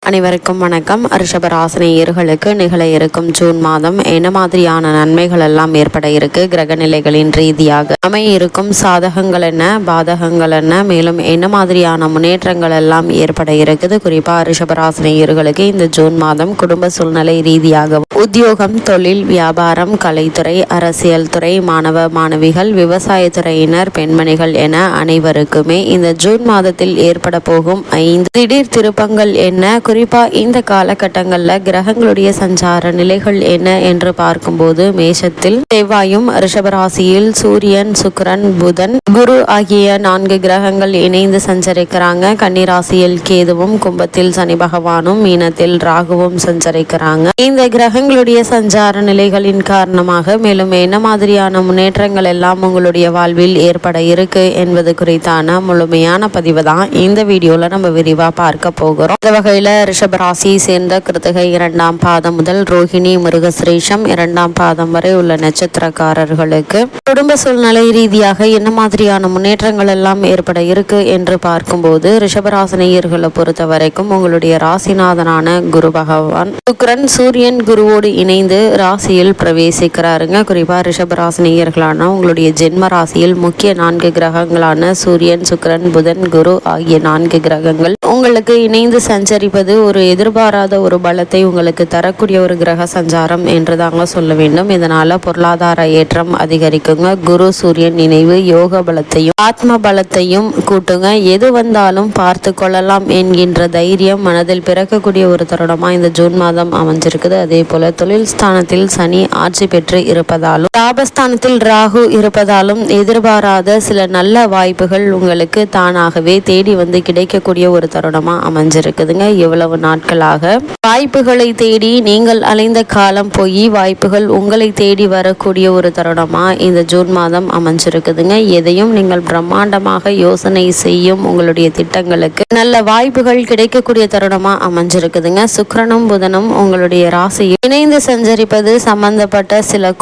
அனைவருக்கும் வணக்கம். ரிஷபராசினியர்களுக்கு நிகழ இருக்கும் ஜூன் மாதம் என்ன மாதிரியான நன்மைகள் எல்லாம் ஏற்பட இருக்கு, கிரக நிலைகளின் ரீதியாக அமைய இருக்கும் சாதகங்கள் என்ன, பாதகங்கள் என்ன, மேலும் என்ன மாதிரியான முன்னேற்றங்கள் எல்லாம் ஏற்பட இருக்குது. குறிப்பா ரிஷபராசினியர்களுக்கு இந்த ஜூன் மாதம் குடும்ப சூழ்நிலை ரீதியாக உத்தியோகம், தொழில், வியாபாரம், கலைத்துறை, அரசியல் துறை, மாணவ மாணவிகள், விவசாயத்துறையினர், பெண்மணிகள் என அனைவருக்குமே இந்த ஜூன் மாதத்தில் ஏற்பட போகும் 5 திடீர் திருப்பங்கள் என்ன, குறிப்பா இந்த காலகட்டங்கள்ல கிரகங்களுடைய சஞ்சார நிலைகள் என்ன என்று பார்க்கும்போது, மேஷத்தில் செவ்வாயும், ரிஷபராசியில் சூரியன், சுக்கிரன், புதன், குரு ஆகிய 4 கிரகங்கள் இணைந்து சஞ்சரிக்கிறாங்க. கன்னிராசியில் கேதுவும், கும்பத்தில் சனி பகவானும், மீனத்தில் ராகுவும் சஞ்சரிக்கிறாங்க. இந்த கிரகங்களுடைய சஞ்சார நிலைகளின் காரணமாக மேலும் என்ன மாதிரியான முன்னேற்றங்கள் எல்லாம் உங்களுடைய வாழ்வில் ஏற்பட இருக்கு என்பது குறித்தான முழுமையான பதிவு தான் இந்த வீடியோல நம்ம விரிவா பார்க்க போகிறோம். இந்த வகையில ரிஷபராசியை சேர்ந்த கிருத்திகை 2ஆம் பாதம் முதல் ரோஹிணி, மிருகசிரேஷம் 2ஆம் பாதம் வரை உள்ள நட்சத்திரக்காரர்களுக்கு குடும்ப சூழ்நிலை ரீதியாக என்ன மாதிரியான முன்னேற்றங்கள் எல்லாம் ஏற்பட இருக்கு என்று பார்க்கும்போது, ரிஷபராசினியர்களை பொறுத்த வரைக்கும் உங்களுடைய ராசிநாதனான குரு பகவான் சுக்கிரன் சூரியன் குருவோடு இணைந்து ராசியில் பிரவேசிக்கிறாருங்க. குறிப்பா ரிஷபராசினியர்களான உங்களுடைய ஜென்ம ராசியில் முக்கிய 4 கிரகங்களான சூரியன், சுக்கிரன், புதன், குரு ஆகிய 4 கிரகங்கள் உங்களுக்கு இணைந்து சஞ்சரிப்பது ஒரு எதிர்பாராத ஒரு பலத்தை உங்களுக்கு தரக்கூடிய ஒரு கிரக சஞ்சாரம் என்று தாங்க சொல்ல வேண்டும். இதனால பொருளாதார ஏற்றம் அதிகரிக்குங்க. குரு சூரியன் இணைவு யோக பலத்தையும் ஆத்ம பலத்தையும் கூட்டுங்க. எது வந்தாலும் பார்த்து கொள்ளலாம் என்கின்ற தைரியம் மனதில் பிறக்கக்கூடிய ஒரு தருணமா இந்த ஜூன் மாதம் அமைஞ்சிருக்குது. அதே போல தொழில் ஸ்தானத்தில் சனி ஆட்சி பெற்று இருப்பதாலும், லாபஸ்தானத்தில் ராகு இருப்பதாலும் எதிர்பாராத சில நல்ல வாய்ப்புகள் உங்களுக்கு தானாகவே தேடி வந்து கிடைக்கக்கூடிய ஒரு தருணமா அமைஞ்சிருக்குதுங்க. இவ்வளவு நாட்களாக வாய்ப்புகளை தேடி நீங்கள் அலைந்த காலம் போய் வாய்ப்புகள் உங்களை தேடி வரக்கூடிய ஒரு தருணமா இந்த ஜூன் மாதம் அமைஞ்சிருக்குதுங்க. எதையும் நீங்கள் பிரம்மாண்டமாக யோசனை செய்யும் உங்களுடைய திட்டங்களுக்கு நல்ல வாய்ப்புகள் கிடைக்கக்கூடிய தருணமா அமைஞ்சிருக்குதுங்க. சுக்கிரனும் புதனும் உங்களுடைய ராசியில் இணைந்து சஞ்சரிப்பது சம்பந்தப்பட்ட சில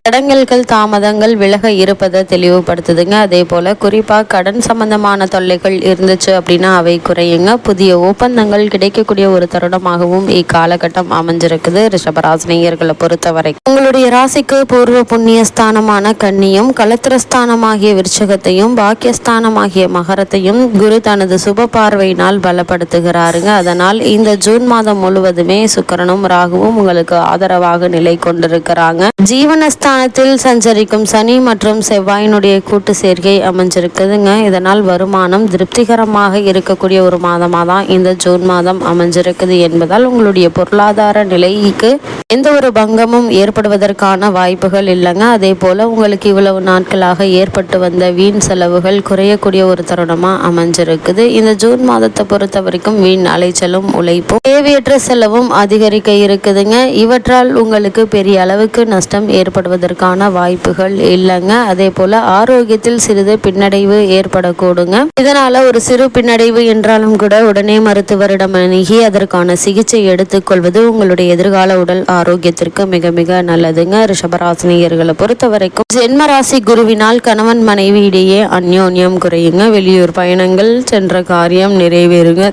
தடங்கல்கள் தாமதங்கள் விலக இருப்பதை தெளிவுபடுத்துதுங்க. அதே போல குறிப்பா கடன் சம்பந்தமான தொல்லைகள் இருந்துச்சு அப்படின்னா அவை குறையுங்க. புதிய ஒப்பந்தங்கள் கிடைக்கக்கூடிய ஒரு தருணமாகவும் இக்காலகட்டம் அமைஞ்சிருக்குது. ரிஷபராசினியர்களை பொறுத்தவரை உங்களுடைய ராசிக்கு பூர்வ புண்ணிய ஸ்தானமான கன்னியும், கலத்திரஸ்தானமாகிய விருச்சகத்தையும், பாக்கியஸ்தானமாகிய மகரத்தையும் குரு தனது சுப பார்வையினால் பலப்படுத்துகிறாருங்க. அதனால் இந்த ஜூன் மாதம் முழுவதுமே சுக்கிரனும் ராகுவும் உங்களுக்கு ஆதரவாக நிலை கொண்டிருக்கிறாங்க. ஜீவனஸ்தானத்தில் சஞ்சரிக்கும் சனி மற்றும் செவ்வாயினுடைய கூட்டு சேர்க்கை அமைஞ்சிருக்குதுங்க. இதனால் வருமானம் திருப்திகரமாக இருக்கக்கூடிய ஒரு மாதமாக தான் இந்த ஜூன் மாதம் அமைஞ்சிருக்குது என்பதால் உங்களுடைய பொருளாதார நிலைக்கு எந்த ஒரு பங்கமும் ஏற்படுவதற்கான வாய்ப்புகள் இல்லைங்க. அதே போல உங்களுக்கு இவ்வளவு நாட்களாக ஏற்பட்டு வந்த வீண் செலவுகள் குறையக்கூடிய ஒரு தருணமா அமைஞ்சிருக்குது. இந்த ஜூன் மாதத்தை பொறுத்த வரைக்கும் வீண் அலைச்சலும் உழைப்பும் தேவையற்ற செலவும் அதிகரிக்க இருக்குதுங்க. இவற்றால் உங்களுக்கு பெரிய அளவுக்கு நஷ்டம் ஏற்படுவதற்கான வாய்ப்புகள் இல்லைங்க. அதே போல ஆரோக்கியத்தில் சிறிது பின்னடைவு ஏற்படக்கூடுங்க. இதனால ஒரு சிறு பின்னடைவு என்றாலும் கூட உடனே மருத்துவரிடம் அணுகி அதற்கான சிகிச்சை எடுத்துக்கொள்வது உங்களுடைய எதிர்கால உடல் ஆரோக்கியத்திற்கு மிக மிக நல்லதுங்க. ரிஷபராசினியர்களை பொறுத்த வரைக்கும் ஜென்மராசி குருவினால் கணவன் மனைவி இடையே அந்யோன்யம் குறையுங்க. வெளியூர் பயணங்கள் சென்ற காரியம் நிறைவேறுங்க.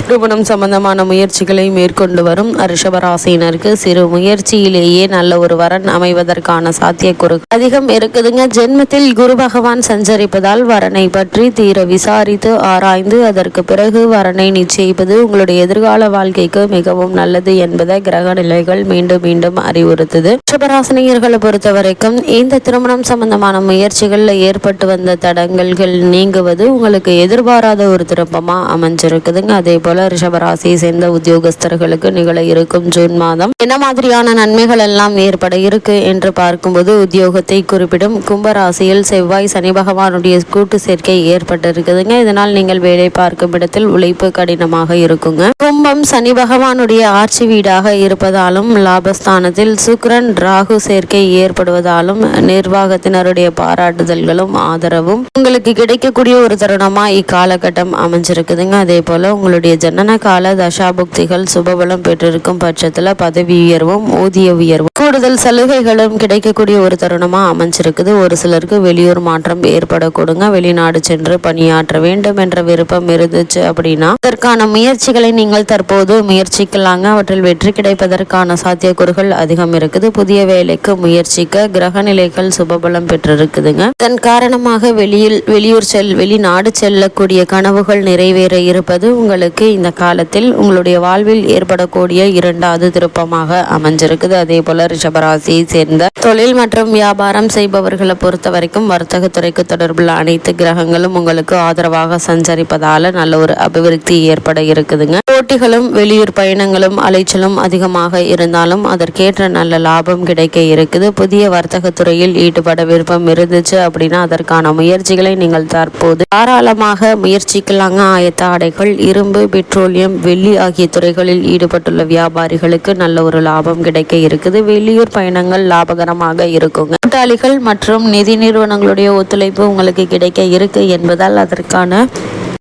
திருமணம் சம்பந்தமான முயற்சிகளை மேற்கொண்டு வரும் ரிஷபராசினருக்கு சிறு முயற்சியிலேயே நல்ல ஒரு வரன் அமைவதற்கான சாத்தியக்கூறு அதிகம் இருக்குதுங்க. ஜென்மத்தில் குரு பகவான் சஞ்சரிப்பதால் வரனை பற்றி தீர விசாரித்து ஆராய்ந்து அதற்கு பிறகு வரனை நிச்சயிப்பது உங்களுடைய எதிர்கால வாழ்க்கைக்கு மிகவும் நல்லது என்பதை கிரக நிலைகள் மீண்டும் மீண்டும் அறிவுறுத்துது. ரிஷபராசினியர்களை பொறுத்த வரைக்கும் இந்த திருமணம் சம்பந்தமான முயற்சிகள்ல ஏற்பட்டு வந்த தடங்கல்கள் நீங்குவது உங்களுக்கு எதிர்பாராத ஒரு திருப்பமா அமைஞ்சிருக்குதுங்க. அதே போல ரிஷபராசியை சேர்ந்த உத்தியோகஸ்தர்களுக்கு நிகழ இருக்கும் ஜூன் மாதம் என்ன மாதிரியான நன்மைகள் எல்லாம் ஏற்பட இருக்கு என்று பார்க்கும்போது, உத்தியோகத்தை குறிப்பிடும் கும்பராசியில் செவ்வாய் சனி பகவானுடைய கூட்டு சேர்க்கை ஏற்பட்டிருக்குதுங்க. இதனால் நீங்கள் வேலை பார்க்கும் இடத்தில் உழைப்பு கடினமாக இருக்குங்க. கும்பம் சனி பகவானுடைய ஆட்சி வீடாக இருப்பதாலும், லாபஸ்தானத்தில் சுக்கிரன் ராகு சேர்க்கை ஏற்படுவதாலும் நிர்வாகத்தினருடைய பாராட்டுதல்களும் ஆதரவும் உங்களுக்கு கிடைக்கக்கூடிய ஒரு தருணமா இக்காலகட்டம் அமைஞ்சிருக்குதுங்க. அதே போல உங்களுடைய ஜனன கால தசாபுக்திகள் சுபபலம் பெற்றிருக்கும் பட்சத்துல பதவி உயர்வும் ஊதிய உயர்வும் கூடுதல் சலுகைகளும் கிடைக்கக்கூடிய ஒரு தருணமா அமைஞ்சிருக்குது. ஒரு சிலருக்கு வெளியூர் மாற்றம் ஏற்படக்கூடுங்க. வெளிநாடு சென்று பணியாற்ற வேண்டும் என்ற விருப்பம் இருந்துச்சு அப்படின்னா அதற்கான முயற்சிகளை நீங்கள் தற்போது முயற்சிக்கலாங்க. அவற்றில் வெற்றி கிடைப்பதற்கான சாத்தியக்கூறுகள் அதிகம் இருக்குது. புதிய வேலைக்கு முயற்சிக்க கிரக நிலைகள் சுபபலம் பெற்றிருக்குதுங்க. இதன் காரணமாக வெளிநாடு செல்லக்கூடிய கனவுகள் நிறைவேற இருப்பது உங்களுக்கு இந்த காலத்தில் உங்களுடைய வாழ்வில் ஏற்படக்கூடிய இரண்டாவது திருப்பமாக அமைஞ்சிருக்குது. அதே போல ரிஷபராசியை சேர்ந்த தொழில் மற்றும் வியாபாரம் செய்பவர்களை பொறுத்த வரைக்கும் வர்த்தகத்துறைக்கு தொடர்புள்ள அனைத்து கிரகங்களும் உங்களுக்கு ஆதரவாக சஞ்சரிப்பதால நல்ல ஒரு அபிவிருத்தி ஏற்பட இருக்குதுங்க. போட்டிகளும் வெளியூர் பயணங்களும் அலைச்சலும் அதிகமாக இருந்தாலும் அதற்கேற்ற நல்ல லாபம் கிடைக்க இருக்குது. புதிய வர்த்தக துறையில் ஈடுபட விருப்பம் இருந்துச்சு அப்படின்னா அதற்கான முயற்சிகளை நீங்கள் தற்போது தாராளமாக முயற்சிக்கலாங்க. ஆயத்த ஆடைகள், இரும்பு, பெட்ரோலியம், வெள்ளி ஆகிய துறைகளில் ஈடுபட்டுள்ள வியாபாரிகளுக்கு நல்ல ஒரு லாபம் கிடைக்க இருக்குது. வெளியூர் பயணங்கள் லாபகரமாக இருக்குங்க. கூட்டாளிகள் மற்றும் நிதி நிறுவனங்களுடைய ஒத்துழைப்பு உங்களுக்கு கிடைக்க இருக்கு என்பதால் அதற்கான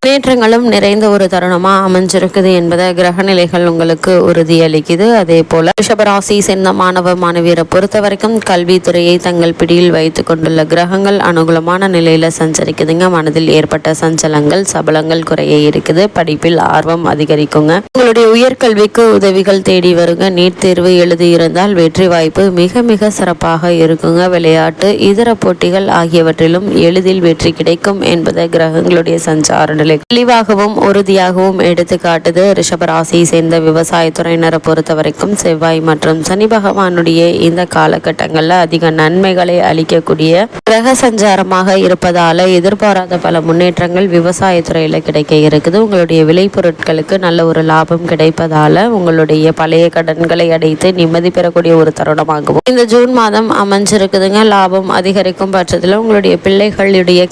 முன்னேற்றங்களும் நிறைந்த ஒரு தருணமா அமைஞ்சிருக்குது என்பதை கிரகநிலைகள் உங்களுக்கு உறுதியளிக்குது. அதே போல ரிஷபராசி சேர்ந்த மாணவ மாணவியரை பொறுத்த வரைக்கும் கல்வித்துறையை தங்கள் பிடியில் வைத்துக் கொண்டுள்ள கிரகங்கள் அனுகூலமான நிலையில சஞ்சரிக்குதுங்க. மனதில் ஏற்பட்ட சஞ்சலங்கள் சபலங்கள் குறைய இருக்குது. படிப்பில் ஆர்வம் அதிகரிக்குங்க. உங்களுடைய உயர்கல்விக்கு உதவிகள் தேடி வருங்க. நீட் தேர்வு எழுதியிருந்தால் வெற்றி வாய்ப்பு மிக மிக சிறப்பாக இருக்குங்க. விளையாட்டு, இதர போட்டிகள் ஆகியவற்றிலும் எளிதில் வெற்றி கிடைக்கும் என்பதை கிரகங்களுடைய சஞ்சார நிலை தெளிவாகவும் உறுதியாகவும் எடுத்து காட்டுது. ரிஷபராசியை சேர்ந்த விவசாயத்துறையினரை பொறுத்த வரைக்கும் செவ்வாய் மற்றும் சனி பகவானுடைய இந்த காலகட்டங்களில் அதிக நன்மைகளை அளிக்கக்கூடிய கிரக சஞ்சாரமாக இருப்பதால எதிர்பாராத பல முன்னேற்றங்கள் விவசாயத்துறையில கிடைக்க இருக்குது. உங்களுடைய விளைபொருட்களுக்கு நல்ல ஒரு லாபம் கிடைப்பதால உங்களுடைய பழைய கடன்களை அடைத்து நிம்மதி பெறக்கூடிய ஒரு தருணமாகவும் இந்த ஜூன் மாதம் அமைஞ்சிருக்குதுங்க. லாபம் அதிகரிக்கும் பட்சத்தில் உங்களுடைய பிள்ளைகளுடைய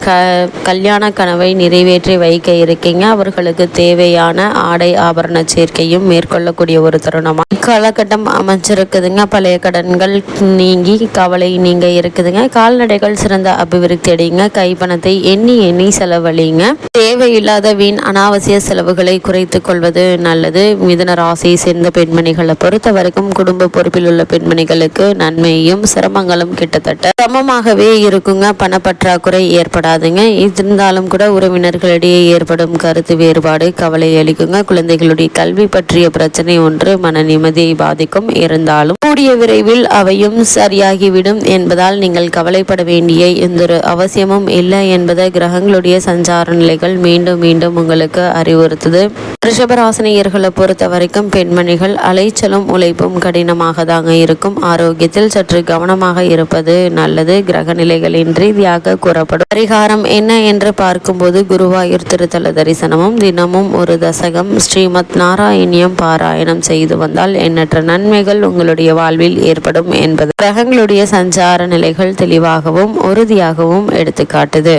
கல்யாண கனவை நிறைவேற்றி வைக்க இருக்கீங்க. அவர்களுக்கு தேவையான ஆடை ஆபரண சேர்க்கையும் மேற்கொள்ளக்கூடிய ஒரு தருணமா காலகட்டம் அமைஞ்சிருக்குதுங்க. பழைய கடன்கள் நீங்கி கவலை நீங்க இருக்குதுங்க. கால்நடைகள் சிறந்த அபிவிருத்தி அடையுங்க. கைப்பணத்தை எண்ணி எண்ணி செலவழிங்க. தேவையில்லாத வீண் அனாவசிய செலவுகளை குறைத்துக் கொள்வது நல்லது. மிதுன ராசியை சேர்ந்த பெண்மணிகளை பொறுத்த வரைக்கும் குடும்ப பொறுப்பில் உள்ள பெண்மணிகளுக்கு நன்மையும் சிரமங்களும் கிட்டத்தட்ட சமமாகவே இருக்குங்க. பணப்பற்றாக்குறை ஏற்படாதுங்க. இருந்தாலும் கூட உறவினர்களிடையே ஏற்படும் கருத்து வேறுபாடு கவலை அளிக்குங்க. குழந்தைகளுடைய கல்வி பற்றிய பிரச்சனை ஒன்று மன நிம்மதியை பாதிக்கும். இருந்தாலும் கூடிய விரைவில் அவையும் சரியாகிவிடும் என்பதால் நீங்கள் கவலைப்பட வேண்டிய எந்த ஒரு அவசியமும் இல்லை என்பதை கிரகங்களுடைய சஞ்சார நிலைகள் மீண்டும் மீண்டும் உங்களுக்கு அறிவுறுத்துது. ரிஷபராசினியர்களை பொறுத்த வரைக்கும் பெண்மணிகள் அலைச்சலும் உழைப்பும் கடினமாக தாங்க இருக்கும். ஆரோக்கியத்தில் சற்று கவனமாக இருப்பது நல்லது. கிரக நிலைகளின் ரீதியாக கூறப்படும் பரிகாரம் என்ன என்று பார்க்கும்போது குருவாயூர் திருத்தல தரிசனமும் தினமும் ஒரு தசகம் ஸ்ரீமத் நாராயணியம் பாராயணம் செய்து வந்தால் எண்ணற்ற நன்மைகள் உங்களுடைய வாழ்வில் ஏற்படும் என்பது கிரகங்களுடைய சஞ்சார நிலைகள் தெளிவாகவும் உறுதியாகவும் எடுத்துக்காட்டுது.